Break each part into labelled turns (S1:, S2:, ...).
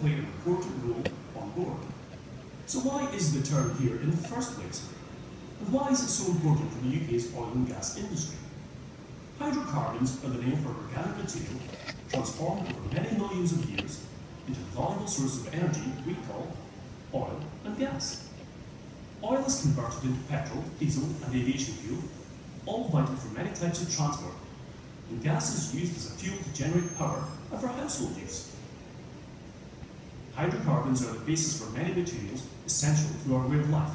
S1: play an important role on board. So why is the term here in the first place? And why is it so important for the UK's oil and gas industry? Hydrocarbons are the name for organic material transformed over many millions of years into the valuable source of energy we call oil and gas. Oil is converted into petrol, diesel and aviation fuel, all vital for many types of transport, and gas is used as a fuel to generate power and for household use. Hydrocarbons are the basis for many materials essential to our way of life.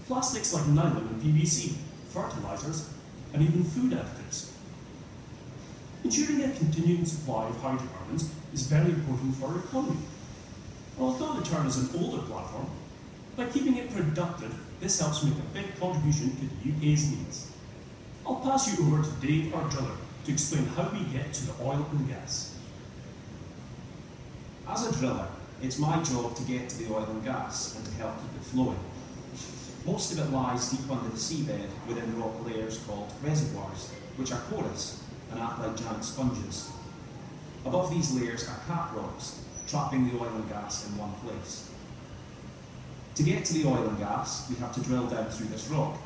S1: Plastics like nylon and PVC, fertilizers, and even food additives. Ensuring a continuing supply of hydrocarbons is very important for our economy. Although the term is an older platform, by keeping it productive, this helps make a big contribution to the UK's needs. I'll pass you over to Dave, our driller, to explain how we get to the oil and gas.
S2: As a driller, it's my job to get to the oil and gas and to help keep it flowing. Most of it lies deep under the seabed within rock layers called reservoirs, which are porous and act like giant sponges. Above these layers are cap rocks, trapping the oil and gas in one place. To get to the oil and gas, we have to drill down through this rock,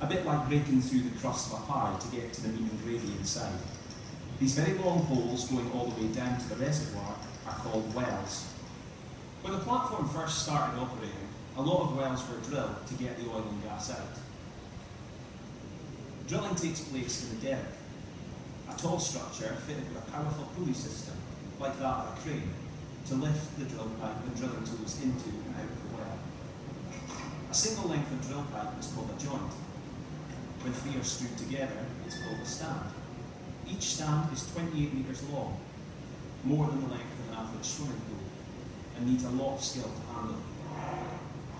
S2: a bit like breaking through the crust of a pie to get to the meat and gravy inside. These very long holes going all the way down to the reservoir are called wells. When the platform first started operating, a lot of wells were drilled to get the oil and gas out. Drilling takes place in the derrick, a tall structure fitted with a powerful pulley system, like that of a crane, to lift the drill pipe and drilling tools into and out of the well. A single length of drill pipe is called a joint. When three are screwed together, it's called a stand. Each stand is 28 metres long, more than the length of an average swimming pool, and needs a lot of skill to handle.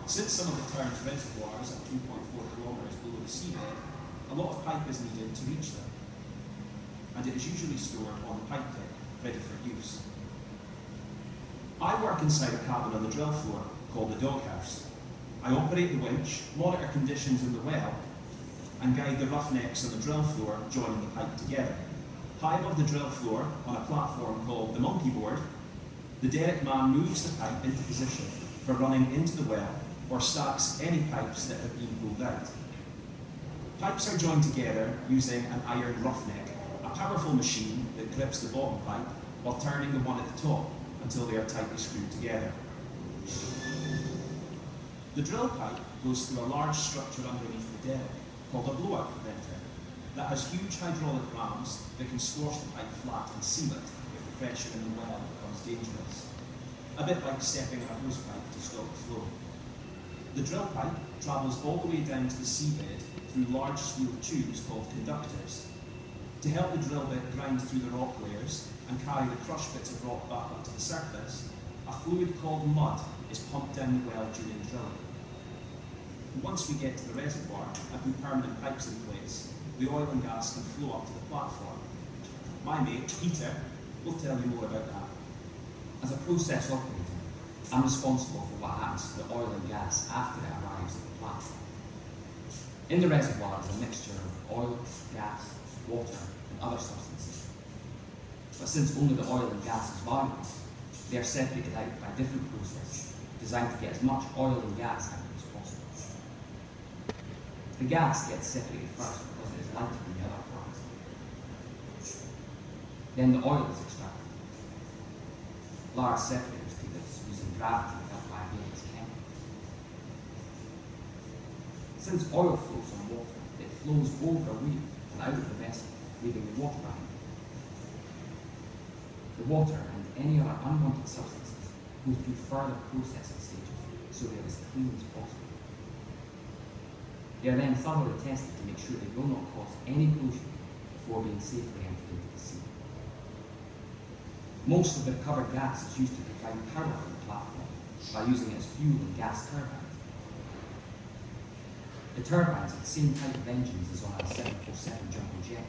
S2: Since some of the Turn's reservoirs are 2.4 kilometres below the seabed, a lot of pipe is needed to reach them, and it is usually stored on the pipe deck, ready for use. I work inside a cabin on the drill floor called the doghouse. I operate the winch, monitor conditions in the well, and guide the roughnecks on the drill floor joining the pipe together. High above the drill floor, on a platform called the monkey board, the derrick man moves the pipe into position for running into the well or stacks any pipes that have been pulled out. Pipes are joined together using an iron roughneck, a powerful machine that grips the bottom pipe while turning the one at the top until they are tightly screwed together. The drill pipe goes through a large structure underneath the derrick called a blowout preventer that has huge hydraulic rams that can squash the pipe flat and seal it if the pressure in the well becomes dangerous. A bit like stepping on a hose pipe to stop the flow. The drill pipe travels all the way down to the seabed through large steel tubes called conductors. To help the drill bit grind through the rock layers and carry the crushed bits of rock back up to the surface, a fluid called mud is pumped down the well during drilling. And once we get to the reservoir and put permanent pipes in place, the oil and gas can flow up to the platform. My mate, Peter, will tell you more about that.
S3: As a process operator, I'm responsible for what happens to the oil and gas after it arrives at the platform. In the reservoir is a mixture of oil, gas, water, and other substances. But since only the oil and gas is valuable, they are separated out by different processes designed to get as much oil and gas out as possible. The gas gets separated first because it is lighter than the other parts. Then the oil is extracted. Large separators do this using gravity without by various chemicals. Since oil flows on water, it flows over a wheel and out of the vessel, leaving the water behind. The water and any other unwanted substances go through further processing stages so they are as clean as possible. They are then thoroughly tested to make sure they will not cause any pollution before being safely entered into the sea. Most of the recovered gas is used to provide power for the platform by using it as fuel in gas turbines. The turbines are the same type of engines as on a 747 jumbo jet,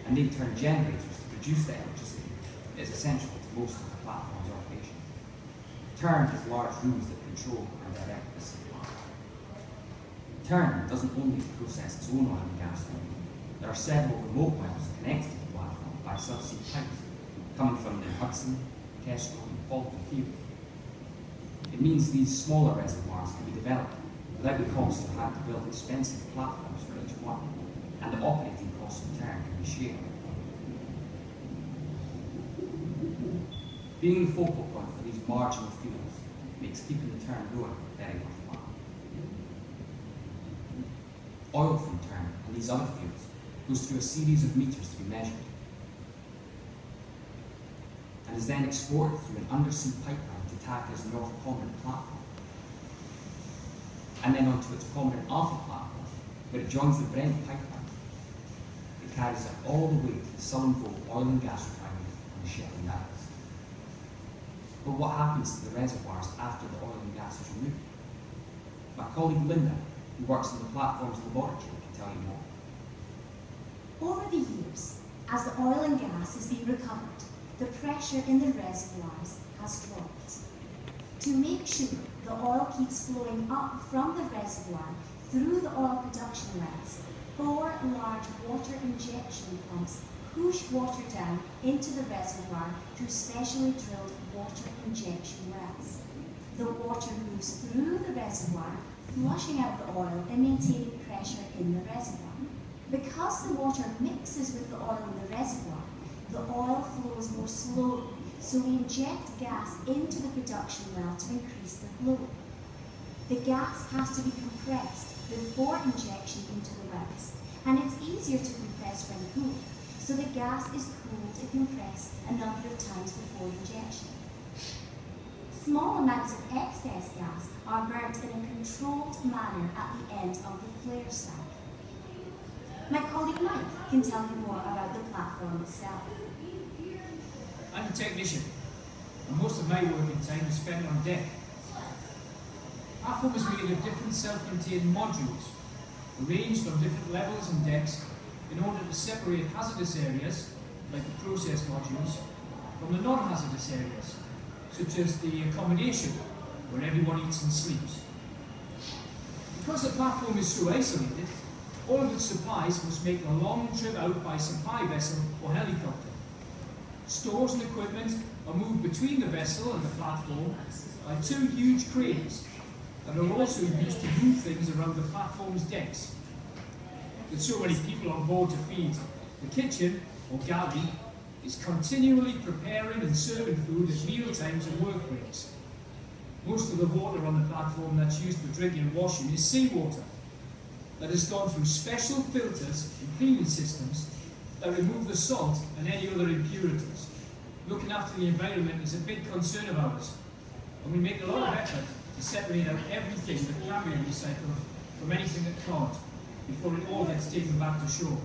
S3: and they turn generators to produce the electricity that is essential to most of the platform's operations. Tern has large rooms that control and direct the supply. Tern doesn't only process its own oil and gas though. There are several remote wells connected to the platform by subsea pipes coming from the Hudson, Kestrel and faulty field. It means these smaller reservoirs can be developed without the cost of having to build expensive platforms for each one, and the operating costs in turn can be shared. Being the focal point for these marginal fields makes keeping the turn going very worthwhile. Oil from turn and these other fields goes through a series of meters to be measured, and is then exported through an undersea pipeline to Taka's North Prominent platform, and then onto its Prominent Alpha platform, where it joins the Brent pipeline. It carries it all the way to the Southern Vault oil and gas refinery on the Shetland Islands. But what happens to the reservoirs after the oil and gas is removed? My colleague Linda, who works in the platform's laboratory, can tell you more.
S4: Over the years, as the oil and gas has been recovered, the pressure in the reservoirs has dropped. To make sure the oil keeps flowing up from the reservoir through the oil production wells, 4 large water injection pumps push water down into the reservoir through specially drilled water injection wells. The water moves through the reservoir, flushing out the oil and maintaining pressure in the reservoir. Because the water mixes with the oil in the reservoir, the oil flows more slowly, so we inject gas into the production well to increase the flow. The gas has to be compressed before injection into the wells, and it's easier to compress when cooled, so the gas is cooled and compressed a number of times before injection. Small amounts of excess gas are burnt in a controlled manner at the end of the flare stack. My colleague Mike can tell you more about the platform itself.
S5: I'm a technician, and most of my working time is spent on deck. The platform is made of different self-contained modules, arranged on different levels and decks in order to separate hazardous areas, like the process modules, from the non-hazardous areas, such as the accommodation, where everyone eats and sleeps. Because the platform is so isolated, all of its supplies must make a long trip out by supply vessel or helicopter. Stores and equipment are moved between the vessel and the platform by 2 huge cranes that are also used to move things around the platform's decks. With so many people on board to feed, the kitchen, or galley, is continually preparing and serving food at meal times and work breaks. Most of the water on the platform that's used for drinking and washing is seawater that has gone through special filters and cleaning systems that remove the salt and any other impurities. Looking after the environment is a big concern of ours, and we make a lot of effort to separate out everything that can be recycled from anything that can't, before it all gets taken back to shore.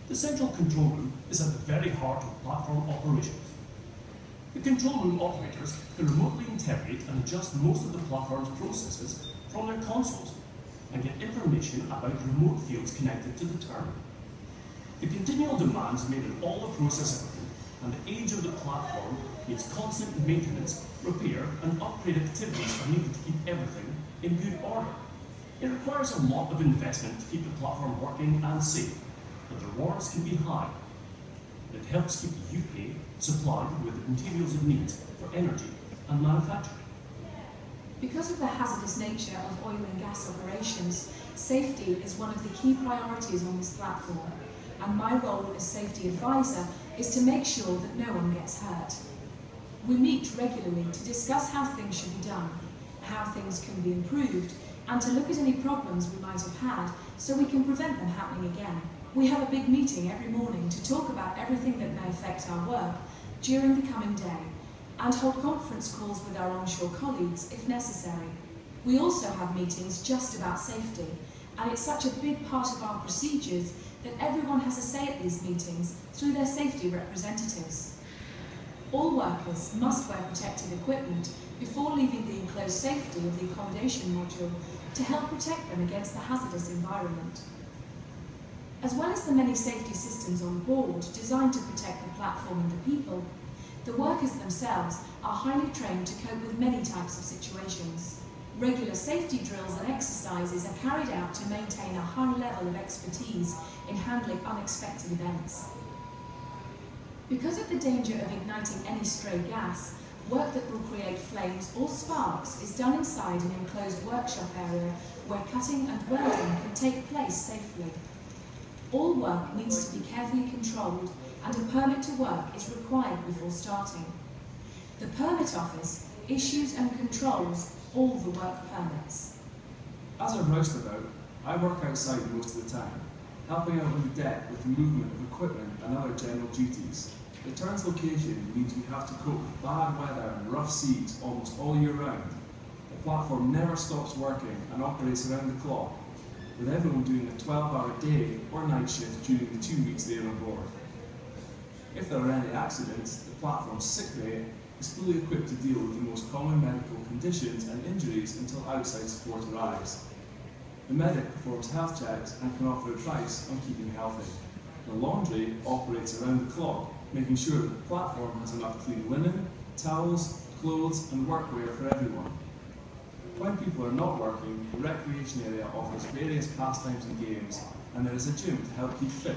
S1: The central control room is at the very heart of platform operations. The control room operators can remotely interrogate and adjust most of the platform's processes from their consoles and get information about the remote fields connected to the terminal. The continual demands made on all the process equipment and the age of the platform means constant maintenance, repair and upgrade activities are needed to keep everything in good order. It requires a lot of investment to keep the platform working and safe, but the rewards can be high. It helps keep the UK supplied with the materials it needs for energy and manufacturing.
S6: Because of the hazardous nature of oil and gas operations, safety is one of the key priorities on this platform, and my role as safety advisor is to make sure that no one gets hurt. We meet regularly to discuss how things should be done, how things can be improved, and to look at any problems we might have had so we can prevent them happening again. We have a big meeting every morning to talk about everything that may affect our work during the coming day, and hold conference calls with our onshore colleagues if necessary. We also have meetings just about safety, and it's such a big part of our procedures that everyone has a say at these meetings through their safety representatives. All workers must wear protective equipment before leaving the enclosed safety of the accommodation module to help protect them against the hazardous environment. As well as the many safety systems on board designed to protect the platform and the people, the workers themselves are highly trained to cope with many types of situations. Regular safety drills and exercises are carried out to maintain a high level of expertise in handling unexpected events. Because of the danger of igniting any stray gas, work that will create flames or sparks is done inside an enclosed workshop area where cutting and welding can take place safely. All work needs to be carefully controlled and a permit to work is required before starting. The Permit Office issues and controls all the work permits.
S7: As a roustabout, I work outside most of the time, helping out on the deck with the movement of equipment and other general duties. The turn's location means we have to cope with bad weather and rough seas almost all year round. The platform never stops working and operates around the clock, with everyone doing a 12-hour day or night shift during the 2 weeks they are on board. If there are any accidents, the platform's sick bay is fully equipped to deal with the most common medical conditions and injuries until outside support arrives. The medic performs health checks and can offer advice on keeping healthy. The laundry operates around the clock, making sure that the platform has enough clean linen, towels, clothes and workwear for everyone. When people are not working, the recreation area offers various pastimes and games, and there is a gym to help keep fit.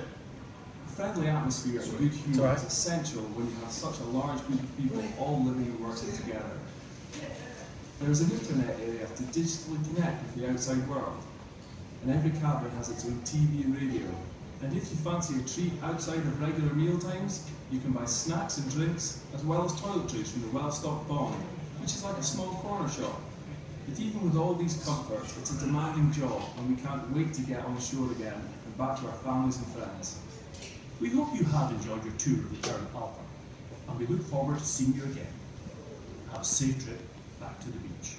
S7: A friendly atmosphere and good humour is essential when you have such a large group of people all living and working together. There is an internet area to digitally connect with the outside world, and every cabin has its own TV and radio. And if you fancy a treat outside of regular meal times, you can buy snacks and drinks, as well as toiletries from the well-stocked barn, which is like a small corner shop. But even with all these comforts, it's a demanding job, and we can't wait to get on shore again and back to our families and friends.
S1: We hope you have enjoyed your tour of the Tern Alpha, and we look forward to seeing you again. Have a safe trip back to the beach.